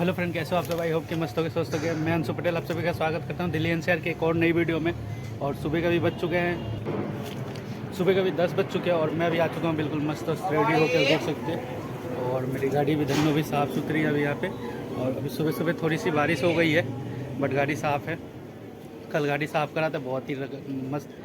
Hello friend, कैसे हो आप सब? आई होप कि मस्त हो गए, स्वस्थ हो गए। मैं अंशु पटेल आप सभी का स्वागत करता हूं दिल्ली एनसीआर के एक और नई वीडियो में। और सुबह का भी बज चुके हैं, सुबह का भी 10 बज चुके हैं और मैं भी आ चुका हूं बिल्कुल मस्त रेडी होकर, देख सकते हैं। और मेरी गाड़ी भी धन्नो भी साफ़ सुथरी है अभी यहाँ पे। और अभी सुबह सुबह थोड़ी सी बारिश हो गई है बट गाड़ी साफ़ है। कल गाड़ी साफ़ करा था, बहुत ही मस्त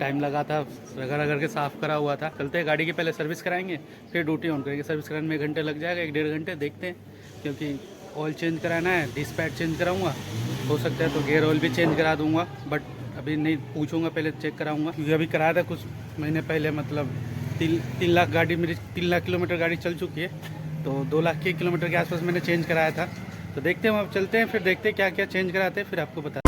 टाइम लगा था, रगड़ के साफ़ करा हुआ था। चलते हैं, गाड़ी की पहले सर्विस कराएंगे फिर ड्यूटी ऑन करेंगे। सर्विस कराने में 1 घंटे लग जाएगा, 1-1.5 घंटे देखते हैं, क्योंकि ऑयल चेंज कराना है, डिस्पैच चेंज कराऊंगा, हो सकता है तो गेयर ऑयल भी चेंज करा दूंगा। बट अभी नहीं पूछूंगा, पहले चेक कराऊंगा, क्योंकि अभी कराया था कुछ महीने पहले। मतलब 3 लाख गाड़ी मेरी 3 लाख किलोमीटर गाड़ी चल चुकी है, तो 2 लाख के किलोमीटर के आसपास मैंने चेंज कराया था। तो देखते हैं, अब चलते हैं, फिर देखते हैं क्या क्या चेंज कराते हैं, फिर आपको बता।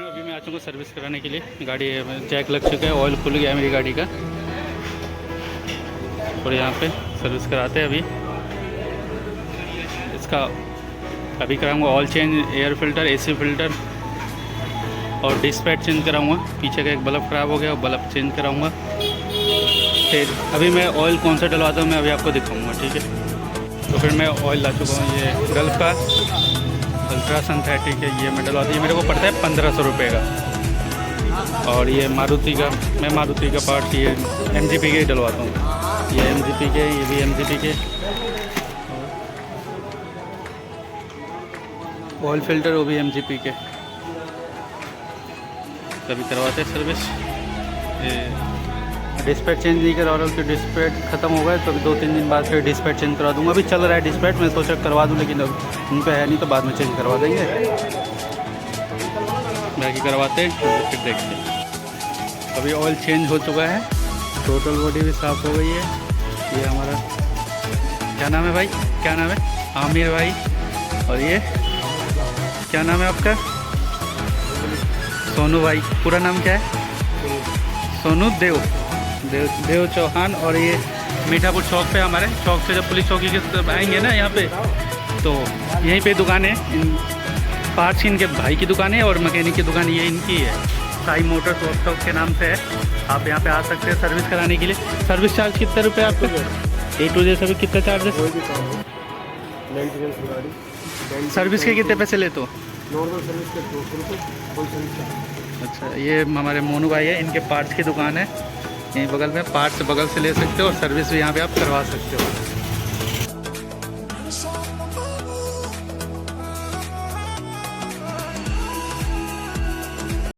अभी मैं आ चुका सर्विस कराने के लिए। गाड़ी जैक लग चुका है, ऑयल खुल गया है मेरी गाड़ी का। और यहाँ पे सर्विस कराते हैं अभी इसका। अभी कराऊंगा oil change, air filter, AC filter और डिस्पैच चेंज कराऊंगा। पीछे का एक बल्ब ख़राब हो गया, वो बल्ब चेंज कराऊंगा। फिर अभी मैं ऑयल कौन सा डलवाता हूँ मैं अभी आपको दिखाऊंगा, ठीक है। तो फिर मैं ऑयल ला चुका हूँ, ये गल्फ का अल्ट्रा सिंथेटिक है, ये मैं डलवाती है, मेरे को पड़ता है 1500 रुपये का। और ये मारुति का, मैं मारुति का पार्ट ये MGP के डलवाता हूँ। ये MGP के, ये भी MGP के। ऑयल फिल्टर वो भी MGP के। कभी करवाते हैं सर्विस। डिस्पैच चेंज नहीं करा रहा हूँ कि डिस्पैच ख़त्म हो गए, तो 2-3 दिन बाद फिर डिस्पैच चेंज करवा दूँगा। अभी चल रहा है डिस्पैच, मैं सोचा करवा दूँ, लेकिन अब उन पर है नहीं, तो बाद में चेंज करवा देंगे। बाकी करवाते हैं तो फिर देखते हैं। अभी ऑयल चेंज हो चुका है, टोटल बॉडी भी साफ़ हो गई है। ये हमारा क्या नाम है भाई, क्या नाम है? आमिर भाई। और ये क्या नाम है आपका? सोनू भाई। पूरा नाम क्या है? सोनू देव चौहान। और ये मीठापुर चौक पे, हमारे चौक से जब पुलिस चौकी के आएंगे ना यहाँ पे, तो यहीं पे दुकान है। इन पार्ट्स इनके भाई की दुकान है और मैकेनिक की दुकान ये इनकी है। साई मोटर्स वर्कशॉप के नाम से है। आप यहाँ पे आ सकते हैं सर्विस कराने के लिए। सर्विस चार्ज कितने रुपये आपको? A to Z सभी कितने चार्जेस? सर्विस के कितने पैसे लेते हो? नॉर्मल सर्विस के 200 रुपये, फुल सर्विस का। अच्छा, ये हमारे मोनू भाई है, इनके पार्ट्स की दुकान है यहीं बगल में। पार्ट्स बगल से ले सकते हो और सर्विस भी यहाँ पे आप करवा सकते हो।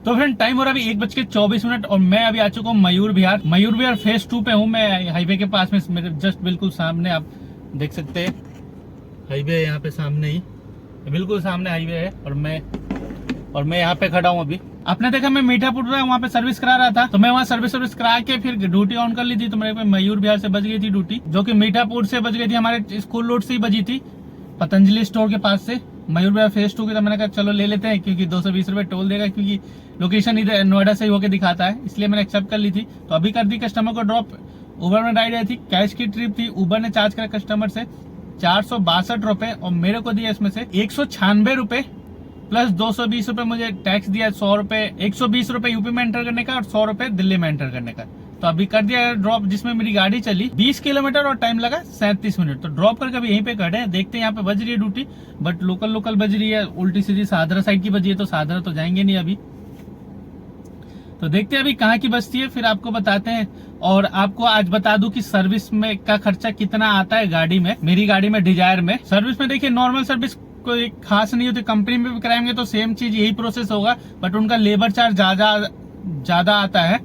तो फ्रेंड, टाइम हो रहा है अभी 1:24 और मैं अभी आ चुका हूँ मयूर विहार फेज 2 पे हूँ मैं। हाईवे के पास में, मेरे जस्ट बिल्कुल सामने आप देख सकते हैं हाईवे है, यहाँ पे सामने ही बिल्कुल सामने हाईवे है। और मैं यहाँ पे खड़ा हूँ अभी। आपने देखा मैं मीठापुर वहाँ पे सर्विस करा रहा था, तो मैं वहाँ सर्विस करा के फिर ड्यूटी ऑन कर ली थी। तो मेरे पे मयूर विहार से बज गई थी ड्यूटी, जो कि मीठापुर से बज गई थी, हमारे स्कूल रोड से ही बजी थी, पतंजलि स्टोर के पास से। मयूर विहार फेज 2 की, तो मैंने कहा चलो ले लेते हैं, क्योंकि 220 रुपये टोल देगा, क्योंकि लोकेशन इधर नोएडा से ही होके दिखाता है, इसलिए मैंने एक्सेप्ट कर ली थी। तो अभी कर दी कस्टमर को ड्रॉप। उबर में राइड आई थी, कैश की ट्रिप थी। उबर ने चार्ज करा कस्टमर से 462 रुपये और मेरे को दिया इसमें से 196 रुपये प्लस 220 रुपये मुझे टैक्स दिया। 100 रुपये, 120 रुपये यूपी में एंटर करने का और 100 रुपये दिल्ली में एंटर करने का। तो अभी कर दिया ड्रॉप, जिसमें मेरी गाड़ी चली 20 किलोमीटर और टाइम लगा 37 मिनट। तो ड्रॉप करके अभी यहीं पे खड़े हैं, देखते हैं यहाँ पे बज रही है ड्यूटी। बट लोकल बज रही है, उल्टी सीधी सादरा साइड की बजी है, तो सादरा तो जाएंगे नहीं अभी। तो देखते हैं अभी कहाँ की बजती है, फिर आपको बताते हैं। और आपको आज बता दूं कि सर्विस में का खर्चा कितना आता है गाड़ी में, मेरी गाड़ी में डिजायर में। सर्विस में देखिए, नॉर्मल सर्विस कोई खास नहीं होती, कंपनी में भी कराएंगे तो सेम चीज यही प्रोसेस होगा, बट उनका लेबर चार्ज ज्यादा आता है,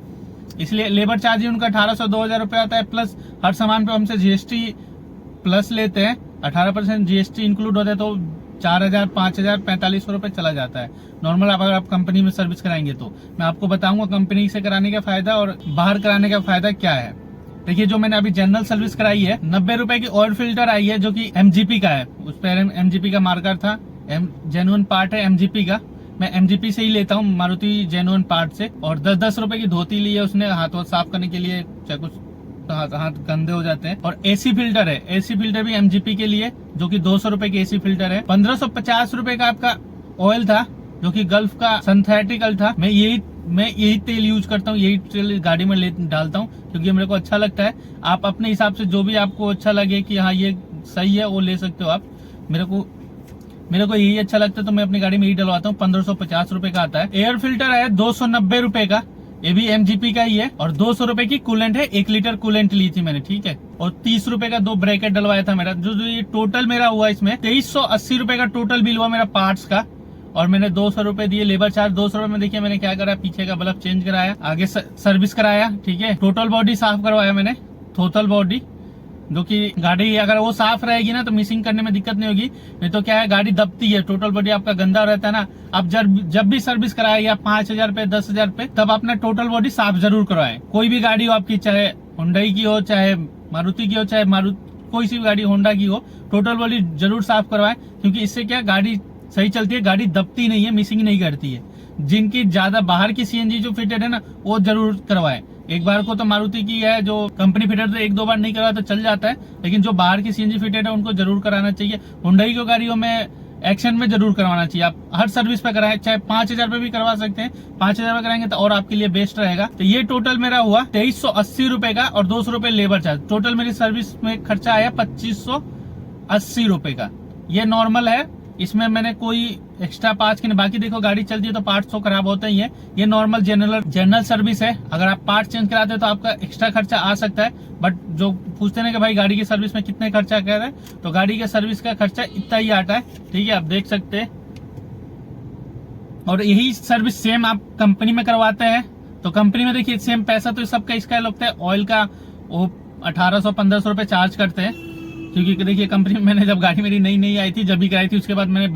इसलिए लेबर चार्ज ही उनका 1800-2000 रुपये आता है। प्लस हर सामान पे हमसे GST प्लस लेते हैं, 18% GST इंक्लूड होता है, तो 4000, 5000, 4500 रुपये चला जाता है नॉर्मल। अगर आप कंपनी में सर्विस कराएंगे तो मैं आपको बताऊंगा कंपनी से कराने का फायदा और बाहर कराने का फायदा क्या है। देखिए, जो मैंने अभी जनरल सर्विस कराई है, 90 रुपए की ऑयल फिल्टर आई है, जो कि MGP का है। उस पर MGP का मार्कर था, जेन्युइन पार्ट है MGP का। मैं MGP से ही लेता हूँ, मारुति जेन्युइन पार्ट से। और 10-10 रुपए की धोती ली है उसने, हाथ साफ करने के लिए, चाहे कुछ हाथ हाथ गंदे हो जाते हैं। और एसी फिल्टर है, एसी फिल्टर भी एमजीपी के लिए, जो कि 200 रुपए की एसी फिल्टर है। 1550 रुपए का आपका ऑयल था, जो कि गल्फ का सिंथेटिकल था। मैं यही तेल यूज करता हूँ, यही तेल गाड़ी में डालता हूँ, क्योंकि मेरे को अच्छा लगता है। आप अपने हिसाब से जो भी आपको अच्छा लगे कि हाँ ये सही है, वो ले सकते हो आप। मेरे को यही अच्छा लगता है, तो मैं अपनी गाड़ी में यही डलवाता हूँ। 1550 रुपए का आता है। एयर फिल्टर है 290 रुपए का, ये भी एमजीपी का ही है। और 200 रुपए की कूलेंट है, 1 लीटर कूलेंट ली थी मैंने, ठीक है। और 30 रुपए का 2 ब्रैकेट डलवाया था मेरा। जो ये टोटल मेरा हुआ इसमें 2380 रुपए का टोटल बिल हुआ मेरा पार्ट्स का। और मैंने 200 रुपए दिए लेबर चार्ज। 200 रुपए में देखिए मैंने क्या करा, पीछे का बल्ब चेंज कराया, आगे सर्विस कराया, ठीक है। टोटल बॉडी साफ करवाया मैंने, टोटल बॉडी, जो कि गाड़ी अगर वो साफ रहेगी ना तो मिसिंग करने में दिक्कत नहीं होगी। नहीं तो क्या है, गाड़ी दबती है, टोटल बॉडी आपका गंदा रहता है ना। आप जब भी सर्विस कराए या 5000 पे 10,000 पे, तब अपना टोटल बॉडी साफ जरूर करवाएं। कोई भी गाड़ी हो आपकी, चाहे हुंडई की हो, चाहे मारुति की हो, चाहे कोई सी भी गाड़ी होंडा की हो, टोटल बॉडी जरूर साफ करवाएं। क्योंकि इससे क्या, गाड़ी सही चलती है, गाड़ी दबती नहीं है, मिसिंग नहीं करती है। जिनकी ज्यादा बाहर की सीएनजी जो फिटेड है ना, वो जरूर करवाएं। एक बार को तो मारुति की है जो कंपनी फिटेड, तो 1-2 बार नहीं करवा तो चल जाता है, लेकिन जो बाहर की सीएनजी फिटेड है उनको जरूर कराना चाहिए। हुंडई की गाड़ियों में एक्शन में जरूर करवाना चाहिए। आप हर सर्विस पे कराएं, चाहे 5000 पे भी करवा सकते हैं। 5000 पे कराएंगे तो और आपके लिए बेस्ट रहेगा। तो ये टोटल मेरा हुआ 2380 रुपए का, और 200 रुपए लेबर चार्ज। टोटल मेरी सर्विस में खर्चा आया 2580 रुपए का। ये नॉर्मल है, इसमें मैंने कोई एक्स्ट्रा पार्ट्स की नहीं। बाकी देखो गाड़ी चलती है तो पार्ट्स तो खराब होते ही है। ये नॉर्मल जनरल सर्विस है। अगर आप पार्ट्स चेंज कराते हैं तो आपका एक्स्ट्रा खर्चा आ सकता है। बट जो पूछते हैं कि भाई गाड़ी की सर्विस में कितने खर्चा कर रहे हैं, तो गाड़ी के सर्विस का खर्चा इतना ही आता है, ठीक है। आप देख सकते हैं। और यही सर्विस सेम आप कंपनी में करवाते हैं तो कंपनी में देखिए सेम पैसा तो सबका इसका लगता है। ऑयल का वो 1800-1500 रुपए चार्ज करते हैं, क्योंकि देखिए कंपनी में मैंने जब गाड़ी मेरी नई आई थी, जब भी कराई थी, उसके बाद मैंने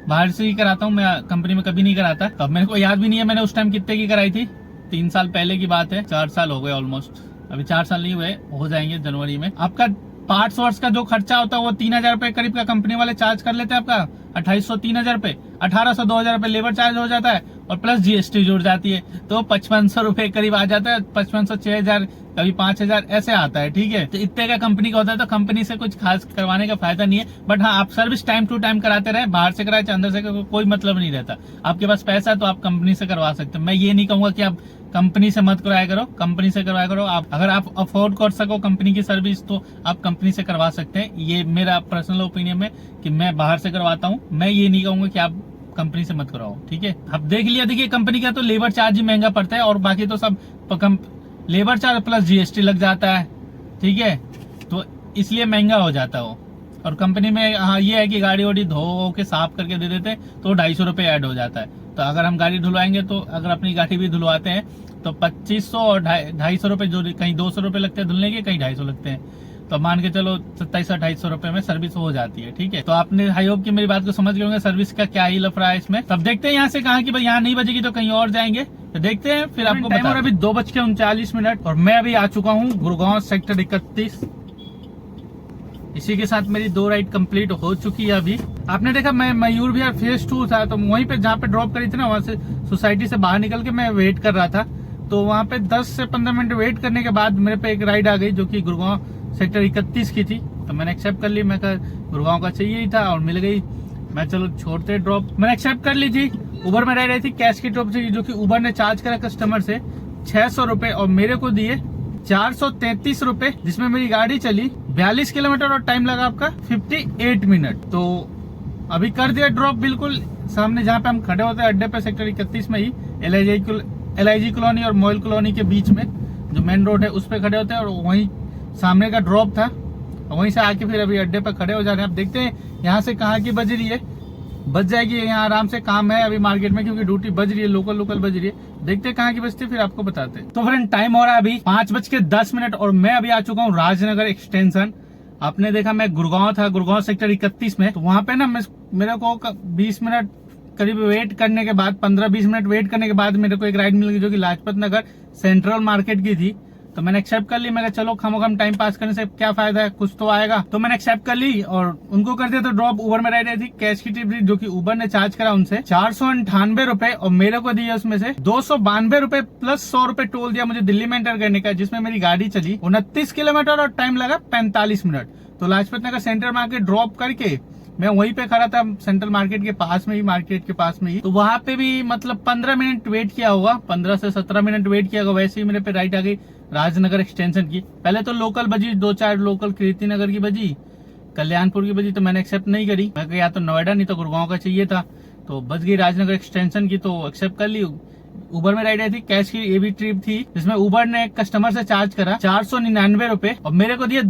बाहर से ही कराता हूँ, मैं कंपनी में कभी नहीं कराता। तो अब मेरे को याद भी नहीं है मैंने उस टाइम कितने की कराई थी। 3 साल पहले की बात है, 4 साल हो गए ऑलमोस्ट। अभी 4 साल नहीं हुए, हो जाएंगे जनवरी में। आपका पार्ट्स वर्स का जो खर्चा होता है वो 3000 रुपए करीब का कंपनी वाले चार्ज कर लेते हैं। आपका 2800-3000 रुपए, 1800-2000 रुपए लेबर चार्ज हो जाता है, और प्लस जीएसटी जुड़ जाती है, तो 5500 रुपए करीब आ जाता है। 5500-6000, कभी 5000 ऐसे आता है, ठीक है। तो इतने का कंपनी का होता है, तो कंपनी से कुछ खास करवाने का फायदा नहीं है। बट हाँ, आप सर्विस टाइम टू टाइम कराते रहे, बाहर से कराए चाहे अंदर से कराए, कोई मतलब नहीं रहता। आपके पास पैसा है तो आप कंपनी से करवा सकते हैं। मैं ये नहीं कहूंगा कि आप कंपनी से मत कराया करो, कंपनी से करवाया करो। आप अगर आप अफोर्ड कर सको कंपनी की सर्विस, तो आप कंपनी से करवा सकते हैं। ये मेरा पर्सनल ओपिनियन है कि मैं बाहर से करवाता हूँ। मैं ये नहीं कहूंगा कि आप कंपनी से मत कराओ, ठीक है। अब देख लिया, देखिए कंपनी का तो लेबर चार्ज ही महंगा पड़ता है, और बाकी तो सब लेबर चार्ज प्लस जीएसटी लग जाता है, ठीक है। तो इसलिए महंगा हो जाता है वो। और कंपनी में हाँ ये है कि गाड़ी वाड़ी धो के साफ करके दे देते हैं, तो 250 रुपए ऐड हो जाता है। तो अगर हम गाड़ी धुलवाएंगे, तो अगर अपनी गाड़ी भी धुलवाते हैं तो 2500 और 250 रुपए, जो कहीं 200 रुपए लगते हैं धुलने के, कहीं 250 लगते हैं, तो मान के चलो 2700-2800 रुपए में सर्विस हो जाती है, ठीक है। तो आपने आई होप कि मेरी बात को समझ गए होंगे, सर्विस का क्या ही लफड़ा है इसमें। तब देखते हैं यहाँ से कहा कि भाई यहाँ नहीं बजेगी तो कहीं और जाएंगे, तो देखते हैं फिर आपको टाइम। और अभी 2:39 और मैं अभी आ चुका हूँ गुड़गांव सेक्टर 31। इसी के साथ मेरी 2 राइड कंप्लीट हो चुकी है। अभी आपने देखा मैं मयूर विहार फेज 2 था, तो वहीं पे जहाँ पे ड्रॉप करी थी ना, वहां से सोसाइटी से बाहर निकल के मैं वेट कर रहा था। तो वहां पे 10 से 15 मिनट वेट करने के बाद मेरे पे एक राइड आ गई, जो कि गुड़गांव सेक्टर 31 की थी। तो मैंने एक्सेप्ट कर ली, मैं गुड़गांव का चाहिए ही था और मिल गई। मैं चलो छोड़ते ड्रॉप, मैंने एक्सेप्ट कर ली थी। उबर में रह रही थी कैश की ड्रॉप से, जो कि उबर ने चार्ज करा कस्टमर से 600 रुपए, और मेरे को दिए 433 रुपए, जिसमें मेरी गाड़ी चली 42 किलोमीटर और टाइम लगा आपका 58 मिनट। तो अभी कर दिया ड्रॉप बिल्कुल सामने जहाँ पे हम खड़े होते हैं अड्डे पे, सेक्टर 31 में ही, LIG कॉलोनी और मोयल कॉलोनी के बीच में जो मेन रोड है उस पे खड़े होते हैं, और वहीं सामने का ड्रॉप था। वहीं से आके फिर अभी अड्डे पे खड़े हो जा रहे हैं। अब देखते हैं यहाँ से कहाँ की बज रही है, बच जाएगी यहाँ आराम से। काम है अभी मार्केट में, क्योंकि ड्यूटी बज रही है, लोकल बज रही है। देखते हैं कहाँ की बजती है, फिर आपको बताते हैं। तो फ्रेंड टाइम हो रहा है अभी 5:10 और मैं अभी आ चुका हूँ राजनगर एक्सटेंशन। आपने देखा मैं गुड़गांव था, गुड़गांव सेक्टर 31 में। तो वहां पे ना मेरे को 20 मिनट करीब वेट करने के बाद, 15-20 मिनट वेट करने के बाद मेरे को एक राइड मिल गई, जो कि लाजपत नगर सेंट्रल मार्केट की थी। तो मैंने एक्सेप्ट कर ली। मैं कहा चलो खमोखम टाइम पास करने से क्या फायदा है, कुछ तो आएगा। तो मैंने एक्सेप्ट कर ली और उनको कर दिया। तो ड्रॉप उबर में रह रही थी, कैश की टिप जो कि उबर ने चार्ज करा उनसे 498 रुपए, और मेरे को दिया उसमें से 292 रुपए प्लस 100 रुपए टोल दिया मुझे दिल्ली में एंटर करने का, जिसमें मेरी गाड़ी चली 29 किलोमीटर और टाइम लगा 45 मिनट। तो Lajpat Nagar central market drop करके मैं वहीं पे खड़ा था, सेंट्रल मार्केट के पास में ही, मार्केट के पास में ही। तो वहां पे भी मतलब 15 मिनट वेट किया होगा, 15 से 17 मिनट वेट किया होगा। वैसे ही मेरे पे राइट आ गई राजनगर एक्सटेंशन की। पहले तो लोकल बजी, 2-4 लोकल कीर्ति नगर की बजी, कल्याणपुर की बजी, तो मैंने एक्सेप्ट नहीं करी। मैं या तो नोएडा नहीं तो गुड़गांव का चाहिए था, तो बच गई राजनगर एक्सटेंशन की, तो एक्सेप्ट कर ली। उबर में राइड आई थी, कैश की ये भी ट्रिप थी, जिसमें उबर ने कस्टमर से चार्ज करा 499 रुपए और मेरे को दिए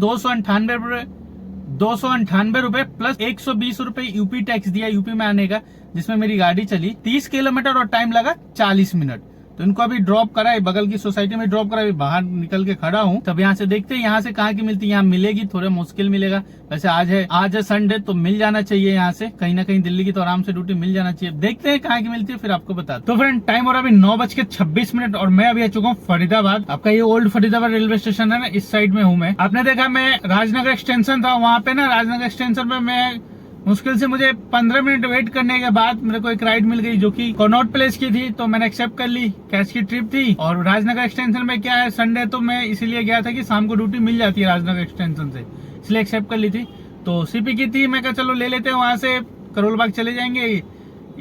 298 रुपए प्लस 120 रुपए यूपी टैक्स दिया यूपी में आने का, जिसमें मेरी गाड़ी चली 30 किलोमीटर और टाइम लगा 40 मिनट। तो इनको अभी ड्रॉप करा है, बगल की सोसाइटी में ड्रॉप करा, अभी बाहर निकल के खड़ा हूँ। तब यहाँ से देखते हैं यहाँ से कहाँ की मिलती है। यहाँ मिलेगी, थोड़ा मुश्किल मिलेगा। वैसे आज है संडे, तो मिल जाना चाहिए यहाँ से कहीं ना कहीं। दिल्ली की तो आराम से ड्यूटी मिल जाना चाहिए। देखते हैं कहाँ की मिलती है, फिर आपको बता। तो फ्रेंड टाइम हो रहा है अभी 9:26 और मैं अभी आ चुका हूँ फरीदाबाद। आपका ये ओल्ड फरीदाबाद रेलवे स्टेशन है ना, इस साइड में हूँ मैं। आपने देखा मैं राजनगर एक्सटेंशन था, वहाँ पे ना राजनगर एक्सटेंशन में मैं मुश्किल से मुझे 15 मिनट वेट करने के बाद मेरे को एक राइड मिल गई जो कि कनॉट प्लेस की थी, तो मैंने एक्सेप्ट कर ली। कैश की ट्रिप थी और राजनगर एक्सटेंशन में क्या है, संडे तो मैं इसीलिए गया था कि शाम को ड्यूटी मिल जाती है राजनगर एक्सटेंशन से, इसलिए एक्सेप्ट कर ली थी। तो सीपी की थी, मैं कहा चलो ले लेते हैं, वहां से करोल बाग चले जाएंगे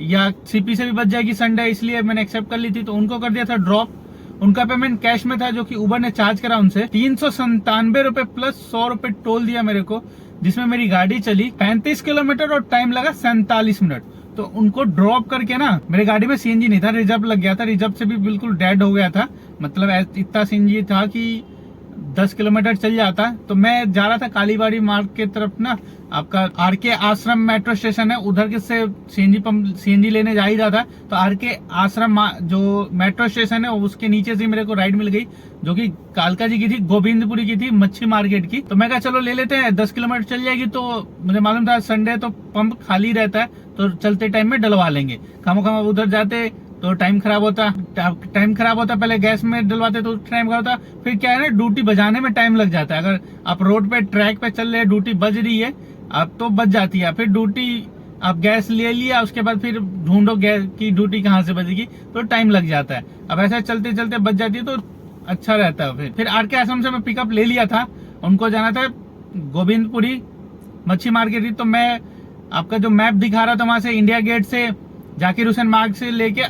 या सीपी से भी बच जाएगी संडे, इसलिए मैंने एक्सेप्ट कर ली थी। तो उनको कर दिया था ड्रॉप। उनका पेमेंट कैश में था जो कि उबर ने चार्ज करा उनसे 397 रुपए प्लस 100 रुपए टोल दिया मेरे को, जिसमें मेरी गाड़ी चली 35 किलोमीटर और टाइम लगा 47 मिनट। तो उनको ड्रॉप करके ना, मेरी गाड़ी में सीएनजी नहीं था, रिजर्व लग गया था, रिजर्व से भी बिल्कुल डेड हो गया था, मतलब इतना सीएनजी था कि 10 किलोमीटर चल जाता। तो मैं जा रहा था कालीबाड़ी मार्ग के तरफ ना, आपका आरके आश्रम मेट्रो स्टेशन है, उधर के से सीएनजी लेने जा ही रहा था। तो आरके आश्रम जो मेट्रो स्टेशन है उसके नीचे से मेरे को राइड मिल गई, जो कि कालका जी की थी, गोविंदपुरी की थी, मच्छी मार्केट की। तो मैं कहा चलो ले लेते हैं, 10 किलोमीटर चल जाएगी। तो मुझे मालूम था संडे तो पंप खाली रहता है, तो चलते टाइम में डलवा लेंगे। खामोखाम उधर जाते तो टाइम खराब होता, पहले गैस में डलवाते तो टाइम खराब होता, फिर क्या है ना, ड्यूटी बजाने में टाइम लग जाता है। अगर आप रोड पे ट्रैक पे चल रहे, ड्यूटी बज रही है अब तो बच जाती है, फिर ड्यूटी आप गैस ले लिया, उसके बाद फिर ढूंढो गैस की ड्यूटी कहाँ से बजेगी, तो टाइम लग जाता है। अब ऐसा चलते चलते बच जाती है तो अच्छा रहता है। फिर आरके आश्रम से मैं पिकअप ले लिया था, उनको जाना था गोविंदपुरी मच्छी मार्केट। तो मैं आपका जो मैप दिखा रहा था वहां से इंडिया गेट से जाकिर हुसैन मार्ग से लेके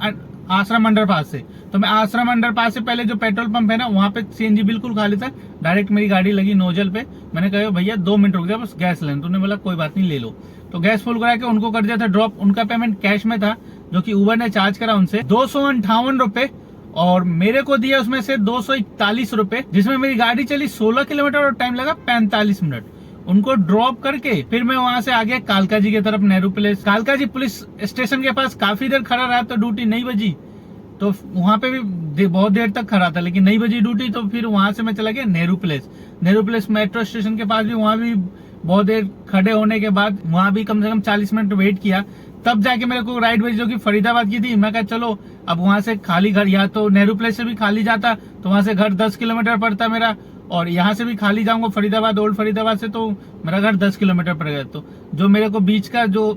आश्रम अंडरपास से, तो मैं आश्रम अंडरपास से पहले जो पेट्रोल पंप है ना, वहां पे सीएनजी बिल्कुल खाली था। डायरेक्ट मेरी गाड़ी लगी नोजल पे। मैंने कहा भैया 2 मिनट रुक जाओ, बस गैस लेना। तो उन्होंने बोला कोई बात नहीं ले लो। तो गैस फुल करा के उनको कर दिया था ड्रॉप। उनका पेमेंट कैश में था जो कि उबर ने चार्ज करा उनसे 258 रुपए, और मेरे को दिया उसमें से 241 रुपए, जिसमें मेरी गाड़ी चली 16 किलोमीटर और टाइम लगा 45 मिनट। उनको ड्रॉप करके फिर मैं वहां से आ गया कालका जी की तरफ, नेहरू प्लेस। कालका जी पुलिस स्टेशन के पास काफी देर खड़ा रहा, तो ड्यूटी नहीं बजी, तो वहां पे भी बहुत देर तक खड़ा था, लेकिन नहीं बजी ड्यूटी। तो फिर वहां से मैं चला गया नेहरू प्लेस मेट्रो स्टेशन के पास भी, वहां भी बहुत देर खड़े होने के बाद वहां भी कम से कम 40 मिनट वेट किया, तब जाके मेरे को राइड बजी जो कि फरीदाबाद की थी। मैं कहा चलो अब वहां से खाली घर, या तो नेहरू प्लेस से भी खाली जाता तो वहां से घर 10 किलोमीटर पड़ता मेरा, और यहाँ से भी खाली जाऊंगा फरीदाबाद, ओल्ड फरीदाबाद से तो मेरा घर 10 किलोमीटर पड़ गया। तो जो मेरे को बीच का जो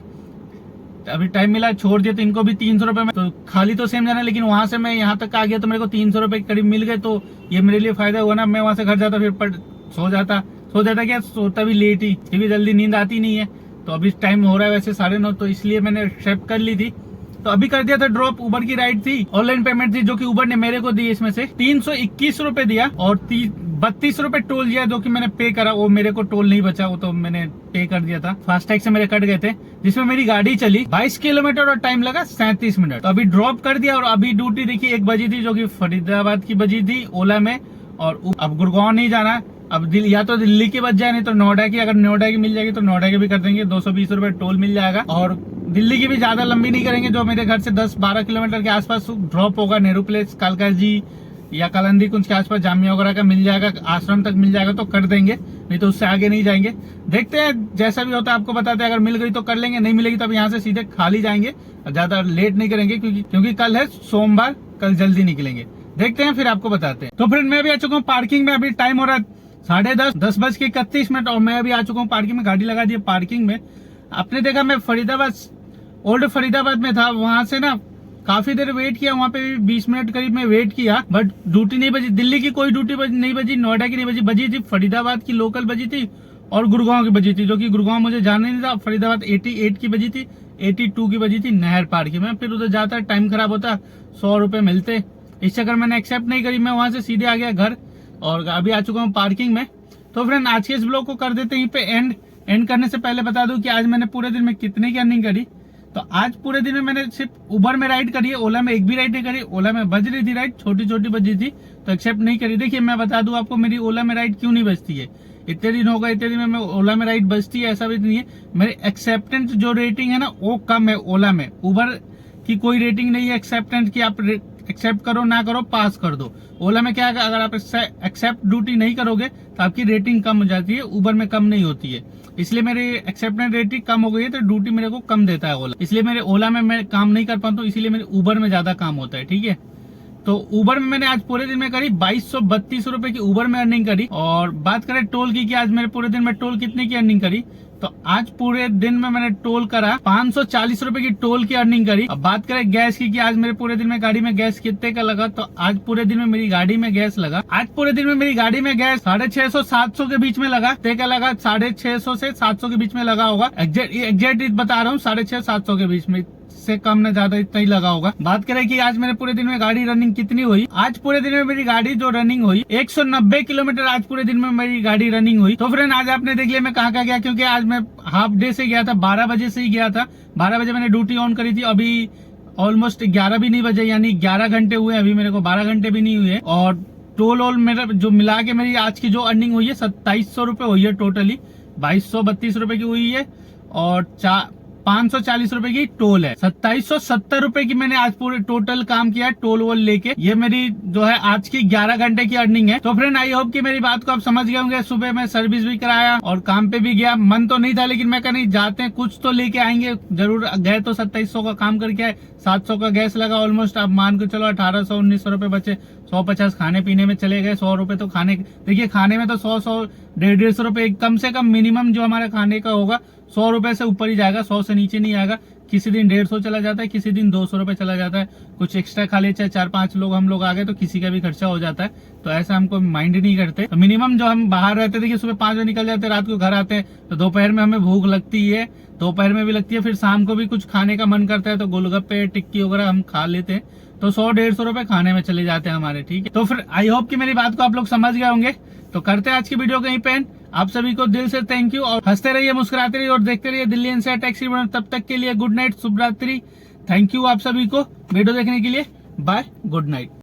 अभी टाइम मिला छोड़ दिया, तो इनको भी 300 रुपए में, तो खाली तो सेम जाना, लेकिन वहां से मैं यहाँ तक आ गया तो मेरे को 300 रुपए करीब मिल गए। तो ये मेरे लिए फायदा हुआ ना। मैं वहां से घर जाता फिर सो जाता क्या, सोता भी लेट ही, क्योंकि जल्दी नींद आती नहीं है। तो अभी टाइम हो रहा है वैसे 9:30, तो इसलिए मैंने एक्सेप्ट कर ली थी। तो अभी कर दिया था ड्रॉप। उबर की राइड थी, ऑनलाइन पेमेंट थी जो कि उबर ने मेरे को दी, इसमें से 321 रुपए दिया और 32 रुपए टोल दिया, जो कि मैंने पे करा। वो मेरे को टोल नहीं बचा, वो तो मैंने पे कर दिया था, फास्टैग से मेरे कट गए थे, जिसमें मेरी गाड़ी चली 22 किलोमीटर और टाइम लगा 37 मिनट। तो अभी ड्रॉप कर दिया और अभी ड्यूटी देखिए 1 बजी थी, जो कि फरीदाबाद की बजी थी ओला में। और अब गुड़गांव नहीं जाना, अब या तो दिल्ली की बच जाए, नहीं तो नोएडा की। अगर नोएडा की मिल जाएगी तो नोएडा की भी कर देंगे, 220 रुपए टोल मिल जाएगा। और दिल्ली की भी ज्यादा लंबी नहीं करेंगे, जो मेरे घर से 10-12 किलोमीटर के आसपास ड्रॉप होगा, नेहरू प्लेस, कालका जी या कालंदी कुंज के आसपास जामिया वगैरह का मिल जाएगा, आश्रम तक मिल जाएगा तो कर देंगे, नहीं तो उससे आगे नहीं जाएंगे। देखते हैं जैसा भी होता है आपको बताते हैं। अगर मिल गई तो कर लेंगे, नहीं मिलेगी तब यहाँ से सीधे खाली जाएंगे, ज्यादा लेट नहीं करेंगे, क्योंकि कल है सोमवार, कल जल्दी निकलेंगे। देखते हैं फिर आपको बताते हैं। तो फ्रेंड मैं अभी आ चुका हूँ पार्किंग में। अभी टाइम हो रहा है 10:30, 10:31 और मैं अभी आ चुका हूँ पार्किंग में। गाड़ी लगा दी पार्किंग में। आपने देखा मैं फरीदाबाद, ओल्ड फरीदाबाद में था, वहां से ना काफी देर वेट किया, वहां पे भी 20 मिनट करीब मैं वेट किया, बट ड्यूटी नहीं बजी। दिल्ली की कोई ड्यूटी नहीं बजी, नोएडा की नहीं बजी, बजी थी फरीदाबाद की लोकल बजी थी और गुड़गांव की बजी थी, जो कि गुड़गांव मुझे जाना नहीं था। फरीदाबाद 88 की बजी थी, 82 की बजी थी नहर पार की। मैं फिर उधर जाता, टाइम खराब होता, 100 रुपए मिलते, इस चक्कर मैंने एक्सेप्ट नहीं करी। मैं वहां से सीधे आ गया घर और अभी आ चुका हूँ पार्किंग में। तो फ्रेंड आज के इस ब्लॉग को कर देते हैं पे एंड करने से पहले बता दूं कि आज मैंने पूरे दिन में कितने की अर्निंग करी। तो आज पूरे दिन में मैंने सिर्फ उबर में राइड करी है, ओला में एक भी राइड नहीं करी। ओला में बज रही थी राइड, छोटी छोटी बजी थी तो एक्सेप्ट नहीं करी। देखिए मैं बता दूं आपको मेरी ओला में राइड क्यों नहीं बजती है। इतने दिन हो गए, इतने दिन में ओला में राइड बजती है ऐसा भी नहीं है। मेरी एक्सेप्टेंस जो रेटिंग है ना वो कम है ओला में। उबर की कोई रेटिंग नहीं है एक्सेप्टेंस की, आप एक्सेप्ट करो ना करो पास कर दो। ओला में क्या है, अगर आप एक्सेप्ट ड्यूटी नहीं करोगे तो आपकी रेटिंग कम हो जाती है, उबर में कम नहीं होती है। इसलिए मेरी एक्सेप्टेंस रेटिंग कम हो गई है तो ड्यूटी मेरे को कम देता है ओला। इसलिए मेरे ओला में मैं काम नहीं कर पाता हूँ, इसीलिए मेरे उबर में ज्यादा काम होता है। ठीक है, तो उबर में मैंने आज पूरे दिन में करी 2232 रुपए की उबर में अर्निंग करी। और बात करें टोल की कि आज मेरे पूरे दिन में टोल कितने की अर्निंग करी, तो आज पूरे दिन में मैंने टोल करा 540 रुपए की टोल की अर्निंग करी। अब बात करें गैस की कि आज मेरे पूरे दिन में गाड़ी में गैस कितने का लगा, तो आज पूरे दिन में मेरी गाड़ी में गैस लगा, आज पूरे दिन में मेरी गाड़ी में गैस 650-700 के बीच में लगा। का लगा 650 से 700 के बीच में लगा होगा। एग्जैक्ट बता रहा हूँ, 650-700 के बीच में, से कम न ज्यादा इतना ही लगा होगा। बात करें कि आज मेरे पूरे दिन में गाड़ी रनिंग कितनी हुई, आज पूरे दिन में मेरी गाड़ी जो रनिंग हुई 190 किलोमीटर आज पूरे दिन में मेरी गाड़ी रनिंग हुई। तो फ्रेंड आज आपने देख लिया मैं कहाँ गया, क्योंकि आज मैं हाफ डे से गया था, 12 बजे से ही गया था। 12 बजे मैंने ड्यूटी ऑन करी थी, अभी ऑलमोस्ट 11 भी नहीं बजे, यानी 11 घंटे हुए अभी मेरे को, 12 घंटे भी नहीं हुए। और टोल ऑल मेरा जो मिला के मेरी आज की जो अर्निंग हुई है 2700 रुपए हुई है टोटली। 2232 रुपए की हुई है और 540 रुपए की टोल है। 2770 रुपए की मैंने आज पूरे टोटल काम किया टोल वोल लेके। ये मेरी जो है आज की 11 घंटे की अर्निंग है। तो फ्रेंड आई होप कि मेरी बात को आप समझ गए होंगे। सुबह मैं सर्विस भी कराया और काम पे भी गया, मन तो नहीं था लेकिन मैं कहा नहीं जाते हैं, कुछ तो लेके आएंगे जरूर। गए तो 2700 का काम करके आए, 700 का गैस लगा ऑलमोस्ट। आप मान के चलो 1800-1900 रुपए बचे, 150 खाने पीने में चले गए, 100 रुपए तो खाने, देखिए खाने में तो 100-150 रुपए कम से कम मिनिमम जो हमारे खाने का होगा 100 रुपए से ऊपर ही जाएगा, 100 से नीचे नहीं आएगा। किसी दिन 150 चला जाता है, किसी दिन 200 रुपए चला जाता है। कुछ एक्स्ट्रा खा ले, चाहे 4-5 लोग हम लोग आ गए तो किसी का भी खर्चा हो जाता है, तो ऐसा हमको माइंड नहीं करते। तो मिनिमम जो हम बाहर रहते थे कि सुबह 5 बजे निकल जाते, रात को घर आते हैं, तो दोपहर में हमें भूख लगती है, दोपहर में भी लगती है, फिर शाम को भी कुछ खाने का मन करता है तो गोलगप्पे टिक्की वगैरह हम खा लेते हैं, तो 100-150 रुपए खाने में चले जाते हैं हमारे। ठीक है, तो फिर आई होप कि मेरी बात को आप लोग समझ गए होंगे। तो करते हैं आज की वीडियो कहीं पे। आप सभी को दिल से थैंक यू, और हंसते रहिए, मुस्कुराते रहिए और देखते रहिए दिल्ली एनसीआर टैक्सी। तब तक के लिए गुड नाइट, शुभ रात्रि। थैंक यू आप सभी को वीडियो देखने के लिए। Bye, good night.